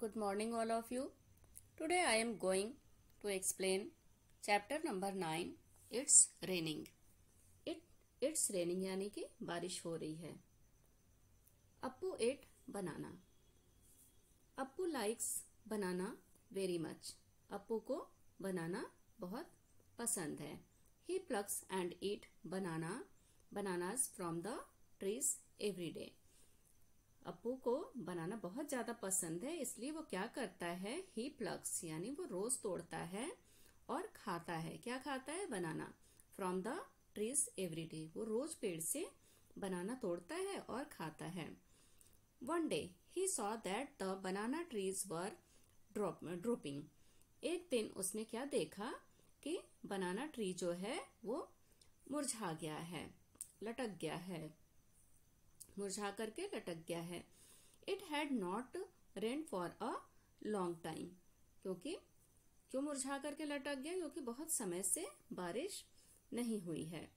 Good morning, all of you. Today I am going to explain chapter number 9. It's raining. It's raining यानी कि बारिश हो रही है. Appu ate banana. Appu likes banana very much. Appu को बनाना बहुत पसंद है. He plucks and eat bananas from the trees every day. Appu को बनाना बहुत ज़्यादा पसंद है, इसलिए वो क्या करता है, ही प्लक्स यानी वो रोज़ तोड़ता है और खाता है. क्या खाता है? Banana. From the trees every day. वो रोज पेड़ से बनाना तोड़ता है और खाता है. One day he saw that the banana trees were dropping. एक दिन उसने क्या देखा कि बनाना ट्री जो है वो मुरझा गया है, लटक गया है, मुरझा करके लटक गया है. It had not rain for a long time. क्यों मुरझा करके लटक गया? क्योंकि बहुत समय से बारिश नहीं हुई है.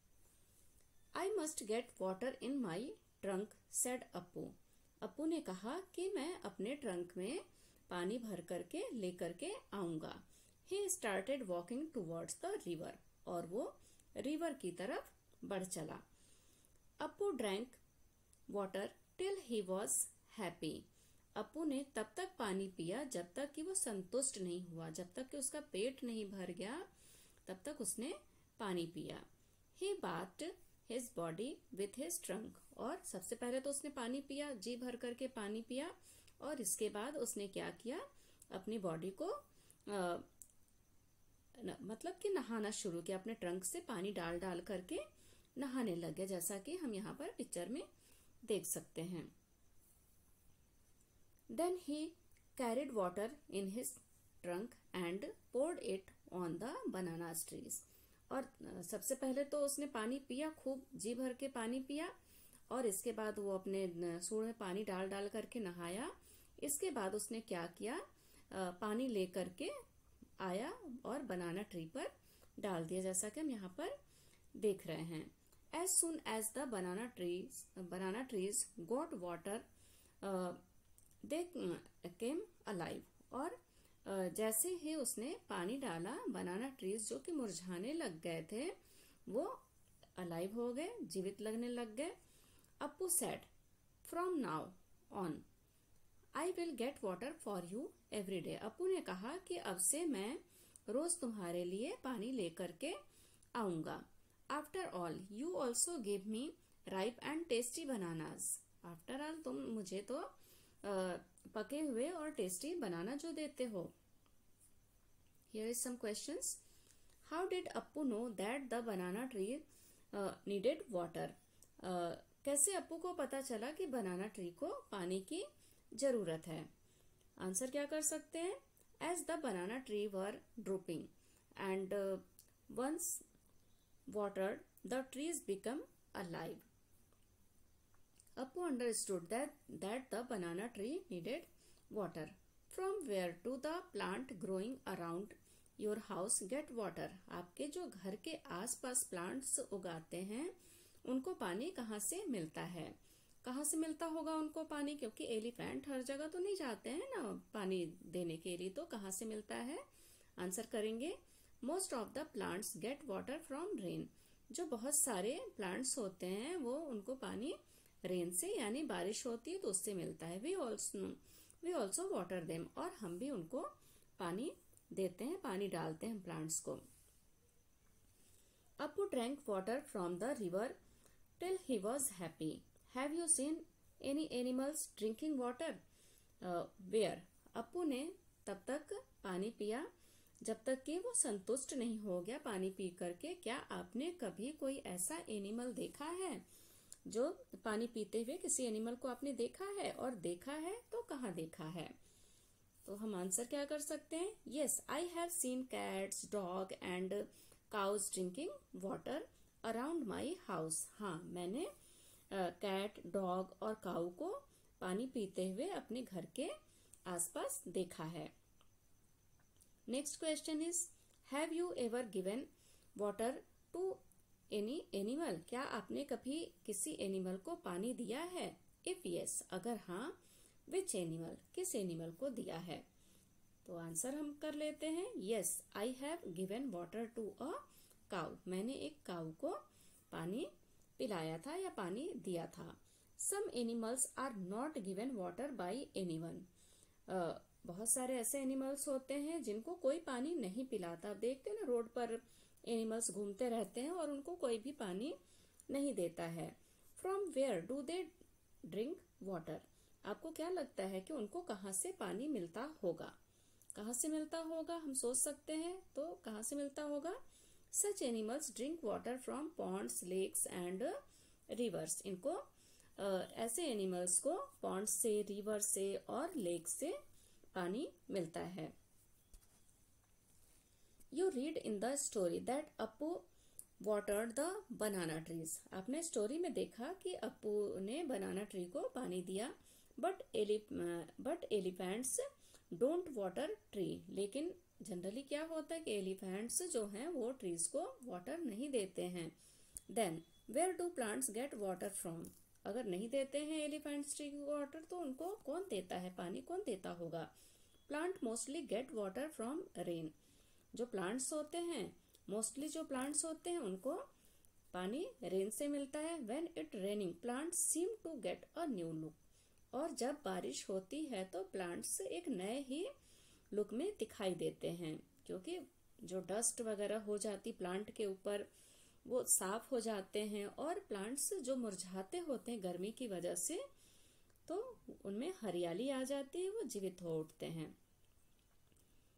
I must get water in my trunk said Appu. Appu ने कहा कि मैं अपने ट्रंक में पानी भर करके लेकर के आऊंगा. He started walking towards the river. और वो रिवर की तरफ बढ़ चला. Appu drank water till he was happy. Appu ने तब तक पानी पिया जब तक कि वो संतुष्ट नहीं हुआ, जब तक कि उसका पेट नहीं भर गया, तब तक उसने पानी पिया. ही bathed his body with his trunk. और सबसे पहले तो उसने पानी पिया, जी भर करके पानी पिया, और इसके बाद उसने क्या किया, अपनी बॉडी को मतलब कि नहाना शुरू किया. अपने ट्रंक से पानी डाल डाल करके नहाने लग गया, जैसा कि हम यहाँ पर पिक्चर में देख सकते हैं. Then he carried water in his trunk and poured it on the banana trees. और सबसे पहले तो उसने पानी पिया, खूब जी भर के पानी पिया, और इसके बाद वो अपने सूंड में पानी डाल डाल करके नहाया. इसके बाद उसने क्या किया, पानी ले करके आया और बनाना ट्री पर डाल दिया, जैसा कि हम यहाँ पर देख रहे हैं. As soon as the banana trees got water, they came alive. और जैसे ही उसने पानी डाला, बनाना ट्रीज जो कि मुरझाने लग गए थे वो अलाइव हो गए, जीवित लगने लग गए. Appu said, from now on I will get water for you every day. Appu ने कहा कि अब से मैं रोज तुम्हारे लिए पानी लेकर के आऊंगा. After all you also give me ripe and tasty bananas. After all तुम मुझे तो पके हुए और टेस्टी बनाना जो देते हो. Here is some questions. How did Appu know that the banana tree needed water. कैसे अप्पू को पता चला कि बनाना ट्री को पानी की जरूरत है? आंसर क्या कर सकते हैं? As the banana tree were drooping and once watered, the trees become alive. Appu understood that the banana tree needed water. From where do the plant growing around your house get water? आपके जो घर के आसपास plants उगाते हैं उनको पानी कहाँ से मिलता है? कहाँ से मिलता होगा उनको पानी? क्योंकि एलिफेंट हर जगह तो नहीं जाते हैं ना पानी देने के लिए, तो कहाँ से मिलता है? आंसर करेंगे, most of the plants get water from rain. जो बहुत सारे प्लांट्स होते हैं वो उनको पानी रेन से यानी बारिश होती है तो उससे मिलता है. We also water them. और हम भी उनको पानी देते हैं, पानी डालते हैं प्लांट्स को. Appu drank water from the river till he was happy. Have you seen any animals drinking water? Where. Appu ने तब तक पानी पिया जब तक कि वो संतुष्ट नहीं हो गया पानी पी करके. क्या आपने कभी कोई ऐसा एनिमल देखा है जो पानी पीते हुए? किसी एनिमल को आपने देखा है? और देखा है तो कहाँ देखा है? तो हम आंसर क्या कर सकते हैं? Yes, I have seen cats, dog and cows drinking water around my house. हाँ, मैंने कैट, डॉग और काऊ को पानी पीते हुए अपने घर के आसपास देखा है. Next question is, have you ever given water to any animal? क्या आपने कभी किसी एनिमल को पानी दिया है? If yes, अगर हाँ विच एनिमल, किस एनिमल को दिया है। तो आंसर हम कर लेते हैं, yes I have given water to a cow, मैंने एक काऊ को पानी पिलाया था या पानी दिया था। Some animals are not given water by anyone, बहुत सारे ऐसे एनिमल्स होते हैं जिनको कोई पानी नहीं पिलाता। आप देखते हैं ना रोड पर एनिमल्स घूमते रहते हैं और उनको कोई भी पानी नहीं देता है। From where do they drink water, आपको क्या लगता है कि उनको कहाँ से पानी मिलता होगा। कहाँ से मिलता होगा हम सोच सकते हैं, तो कहाँ से मिलता होगा। Such animals drink water from ponds, lakes and rivers, इनको ऐसे एनिमल्स को पॉन्ड से, रिवर से और लेक से पानी मिलता है। You read in the story that Appu watered the banana trees, आपने स्टोरी में देखा कि अपू ने बनाना ट्री को पानी दिया। But elephants don't water tree, लेकिन जनरली क्या होता है कि एलिफेंट्स जो हैं वो ट्रीज को वाटर नहीं देते हैं। Then where do plants get water from, अगर नहीं देते हैं एलिफेंट्स ट्री को वाटर तो उनको कौन देता है, पानी कौन देता होगा। Plant mostly gate water from rain, जो प्लांट्स होते हैं मोस्टली जो प्लांट्स होते हैं उनको पानी रेन से मिलता है। When it raining plants seem to get a new look, और जब बारिश होती है तो प्लांट्स एक नए ही लुक में दिखाई देते हैं, क्योंकि जो डस्ट वगैरह हो जाती प्लांट के ऊपर वो साफ हो जाते हैं और प्लांट्स जो मुरझाते होते हैं गर्मी की वजह से तो उनमें हरियाली आ जाती है, वो जीवित हो उठते हैं।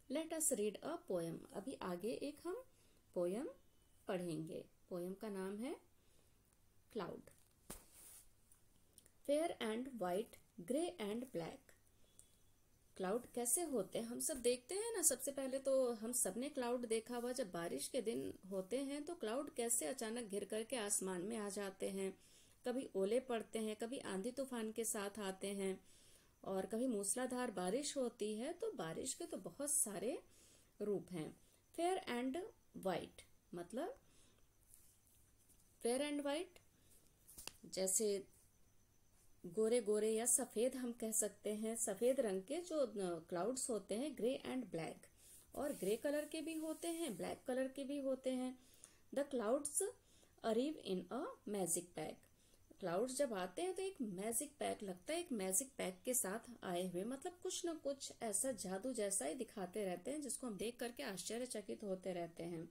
Let us read a poem, अभी आगे एक हम पोएम पढ़ेंगे। पोएम का नाम है cloud. Fair and white, grey and black, cloud कैसे होते हैं हम सब देखते हैं ना। सबसे पहले तो हम सब ने क्लाउड देखा हुआ, जब बारिश के दिन होते हैं तो क्लाउड कैसे अचानक घिर करके आसमान में आ जाते हैं। कभी ओले पड़ते हैं, कभी आंधी तूफान के साथ आते हैं और कभी मूसलाधार बारिश होती है। तो बारिश के तो बहुत सारे रूप हैं। फेयर एंड वाइट मतलब फेयर एंड वाइट जैसे गोरे गोरे या सफेद हम कह सकते हैं। सफेद रंग के जो क्लाउड्स होते हैं, ग्रे एंड ब्लैक, और ग्रे कलर के भी होते हैं, ब्लैक कलर के भी होते हैं। The clouds arrive in a magic pack, clouds जब आते हैं तो एक मैजिक पैक लगता है, एक मैजिक पैक के साथ आए हुए, मतलब कुछ न कुछ ऐसा जादू जैसा ही दिखाते रहते हैं जिसको हम देख करके आश्चर्यचकित होते रहते हैं।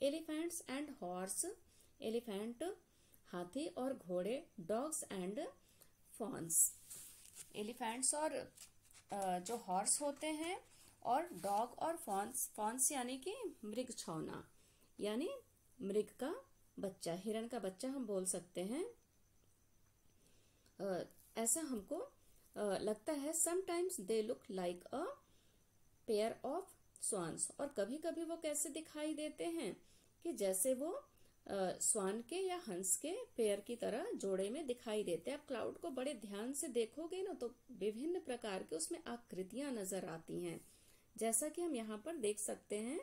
एलिफेंट्स एंड हॉर्स, एलिफेंट हाथी और घोड़े, डॉग्स एंड फॉन्स, एलिफेंट्स और जो हॉर्स होते हैं और डॉग और फॉन्स, फॉन्स यानी कि मृग छौना, यानी मृग का बच्चा, हिरण का बच्चा हम बोल सकते हैं। ऐसा हमको लगता है। Sometimes they look like a pair of swans, और कभी कभी वो कैसे दिखाई देते हैं कि जैसे वो स्वान के या हंस के पेयर की तरह जोड़े में दिखाई देते हैं। आप क्लाउड को बड़े ध्यान से देखोगे ना तो विभिन्न प्रकार के उसमें आकृतियां नजर आती हैं, जैसा कि हम यहाँ पर देख सकते हैं।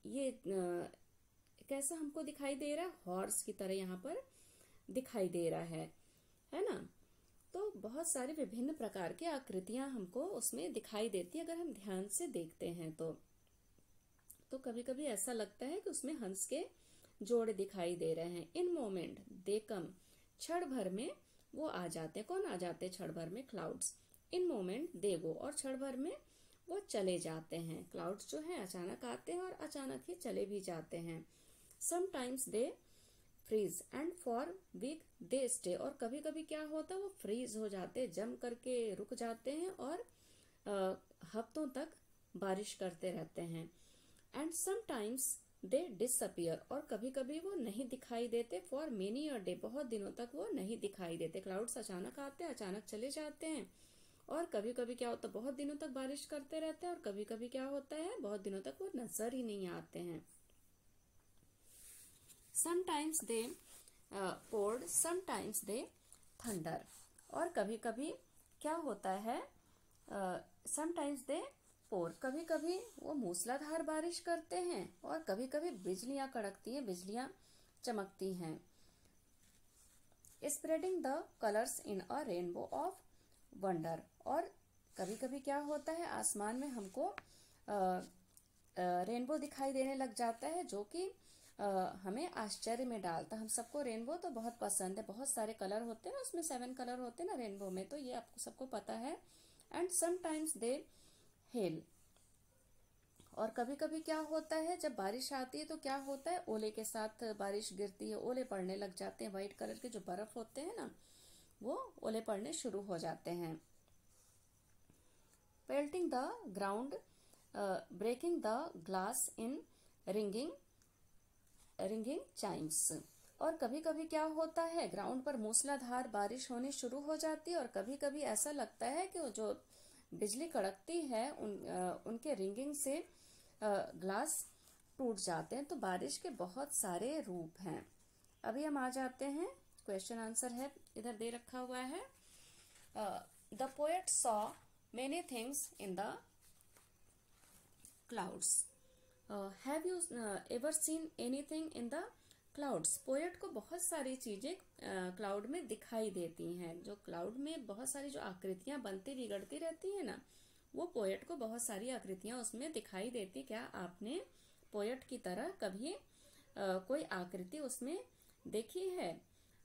ये कैसा हमको दिखाई दे रहा है, हॉर्स की तरह यहाँ पर दिखाई दे रहा है ना। तो बहुत सारी विभिन्न प्रकार की आकृतियां हमको उसमें दिखाई देती है अगर हम ध्यान से देखते हैं तो कभी कभी ऐसा लगता है कि उसमें हंस के जोड़े दिखाई दे रहे हैं। इन मोमेंट दे कम, क्षण भर में वो आ जाते हैं। कौन आ जाते हैं क्षण भर में? क्लाउड्स। इन मोमेंट दे गो, और क्षण भर में वो चले जाते हैं। क्लाउड्स जो है अचानक आते हैं और अचानक ही चले भी जाते हैं। Sometimes they freeze and for week they stay, और कभी कभी क्या होता है वो फ्रीज हो जाते हैं, जम करके रुक जाते हैं और हफ्तों तक बारिश करते रहते हैं। एंड समटाइम्स दे डिसअपियर, और कभी कभी वो नहीं दिखाई देते। फॉर मेनी अ डे, बहुत दिनों तक वो नहीं दिखाई देते। क्लाउड्स अचानक आते हैं, अचानक चले जाते हैं, और कभी कभी क्या होता है बहुत दिनों तक बारिश करते रहते हैं, और कभी कभी क्या होता है बहुत दिनों तक वो नजर ही नहीं आते हैं। Sometimes they poured, sometimes they thunder, और कभी कभी क्या होता है समटाइम्स दे पोर, कभी कभी वो मूसलाधार बारिश करते हैं और कभी कभी बिजलियां कड़कती हैं, बिजलियां चमकती हैं। Spreading the colours in a rainbow of wonder. और कभी कभी क्या होता है, आसमान में हमको रेनबो दिखाई देने लग जाता है, जो कि हमें आश्चर्य में डालता। हम सबको रेनबो तो बहुत पसंद है, बहुत सारे कलर होते हैं ना उसमें, 7 कलर होते हैं ना रेनबो में, तो ये आपको सबको पता है। And sometimes they hello. और कभी कभी क्या होता है, जब बारिश आती है तो क्या होता है, ओले के साथ बारिश गिरती है, ओले पड़ने लग जाते हैं। व्हाइट कलर के जो बर्फ होते हैं ना, वो ओले पड़ने शुरू हो जाते हैं। Pelting the ground, breaking the glass in ringing chimes. और कभी कभी क्या होता है, ग्राउंड पर मूसलाधार बारिश होनी शुरू हो जाती है, और कभी कभी ऐसा लगता है कि जो बिजली कड़कती है उनके रिंगिंग से ग्लास टूट जाते हैं। तो बारिश के बहुत सारे रूप हैं। अभी हम आ जाते हैं, क्वेश्चन आंसर है इधर दे रखा हुआ है। The poet saw many things in the clouds. Have you ever seen anything in the clouds. Poet को बहुत सारी चीजें क्लाउड में दिखाई देती हैं। जो क्लाउड में बहुत सारी जो आकृतियां बनती बिगड़ती रहती है ना, वो पोएट को बहुत सारी आकृतियां उसमें दिखाई देती। क्या आपने पोएट की तरह कभी कोई आकृति उसमें देखी है?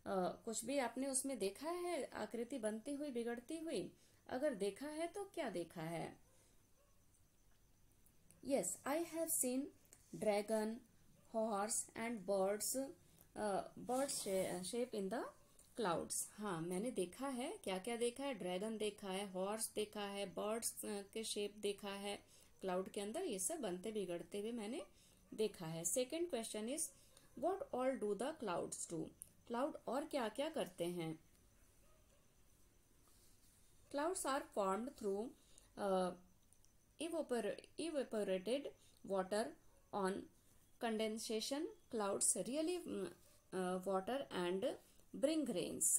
कुछ भी आपने उसमें देखा है आकृति बनती हुई बिगड़ती हुई? अगर देखा है तो क्या देखा है? Yes, I have seen dragon, horse and birds shape in the clouds. हाँ, मैंने देखा है। क्या क्या देखा है? ड्रैगन देखा है, हॉर्स देखा है, बर्ड्स के शेप देखा है क्लाउड के अंदर। ये सब बनते बिगड़ते हुए मैंने देखा है। Second question is what all do the clouds do. Cloud और क्या क्या करते हैं? Clouds are formed through evaporated water on condensation. Clouds really water and bring rains.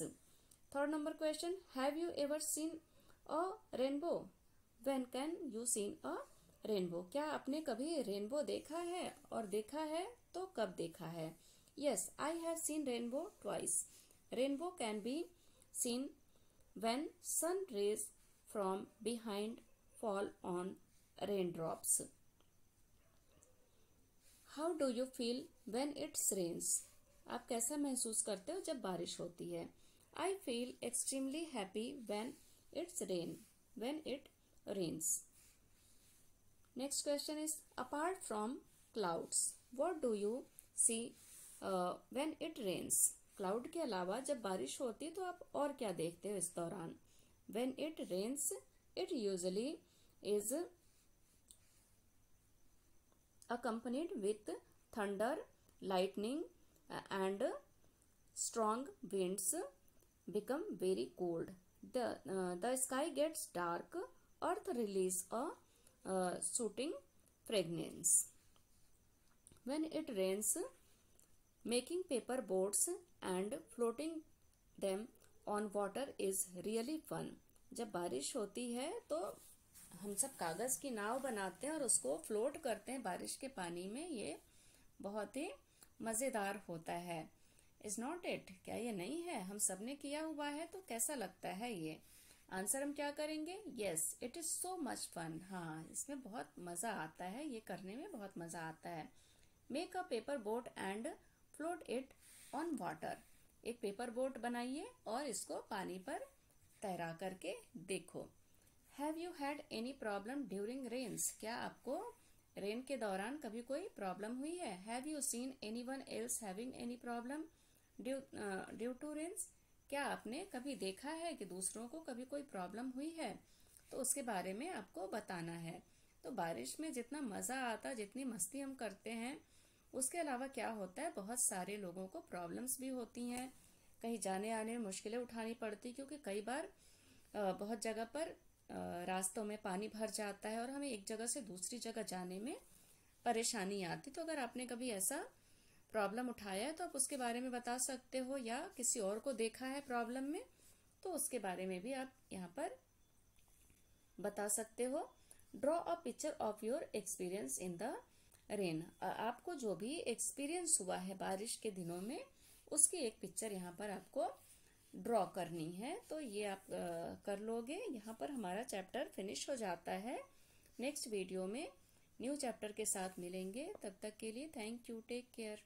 Third number question, have you ever seen a rainbow? When can you seen a rainbow? क्या आपने कभी rainbow देखा है, और देखा है तो कब देखा है? Yes, I have seen rainbow twice. Rainbow can be seen when sun rays from behind fall on raindrops. How do you feel when it rains? आप कैसा महसूस करते हो जब बारिश होती है? I feel extremely happy when it rains. Next question is apart from clouds, what do you see when it rains? Cloud के अलावा जब बारिश होती है तो आप और क्या देखते हो इस दौरान? When it rains, it usually is accompanied with thunder, lightning and strong winds become very cold. The sky gets dark, earth release a soothing fragrance. When it rains, making paper boats and floating them on water is really fun. जब बारिश होती है तो हम सब कागज की नाव बनाते हैं और उसको फ्लोट करते हैं बारिश के पानी में। ये बहुत ही मजेदार होता है। Is not it? क्या ये नहीं है? हम सब ने किया हुआ है, तो कैसा लगता है ये? आंसर हम क्या करेंगे? Yes, it is so much fun. हाँ, इसमें बहुत मजा आता है, ये करने में बहुत मजा आता है। Make a paper boat and float it on water. एक पेपर बोट बनाइए और इसको पानी पर तैरा करके देखो। Have you had any problem during rains? क्या आपको रेन के दौरान कभी कोई प्रॉब्लम हुई है? Have you seen anyone else having any problem due to rains? क्या आपने कभी देखा है कि दूसरों को कभी कोई प्रॉब्लम हुई है? तो उसके बारे में आपको बताना है। तो बारिश में जितना मजा आता, जितनी मस्ती हम करते हैं, उसके अलावा क्या होता है, बहुत सारे लोगों को प्रॉब्लम्स भी होती हैं। कहीं जाने आने में मुश्किलें उठानी पड़ती, क्योंकि कई बार बहुत जगह पर रास्तों में पानी भर जाता है और हमें एक जगह से दूसरी जगह जाने में परेशानी आती। तो अगर आपने कभी ऐसा प्रॉब्लम उठाया है तो आप उसके बारे में बता सकते हो, या किसी और को देखा है प्रॉब्लम में तो उसके बारे में भी आप यहाँ पर बता सकते हो। Draw a picture of your experience in the rain. आपको जो भी एक्सपीरियंस हुआ है बारिश के दिनों में, उसकी एक पिक्चर यहाँ पर आपको ड्रॉ करनी है। तो ये आप कर लोगे। यहाँ पर हमारा चैप्टर फिनिश हो जाता है। नेक्स्ट वीडियो में न्यू चैप्टर के साथ मिलेंगे। तब तक के लिए थैंक यू, टेक केयर।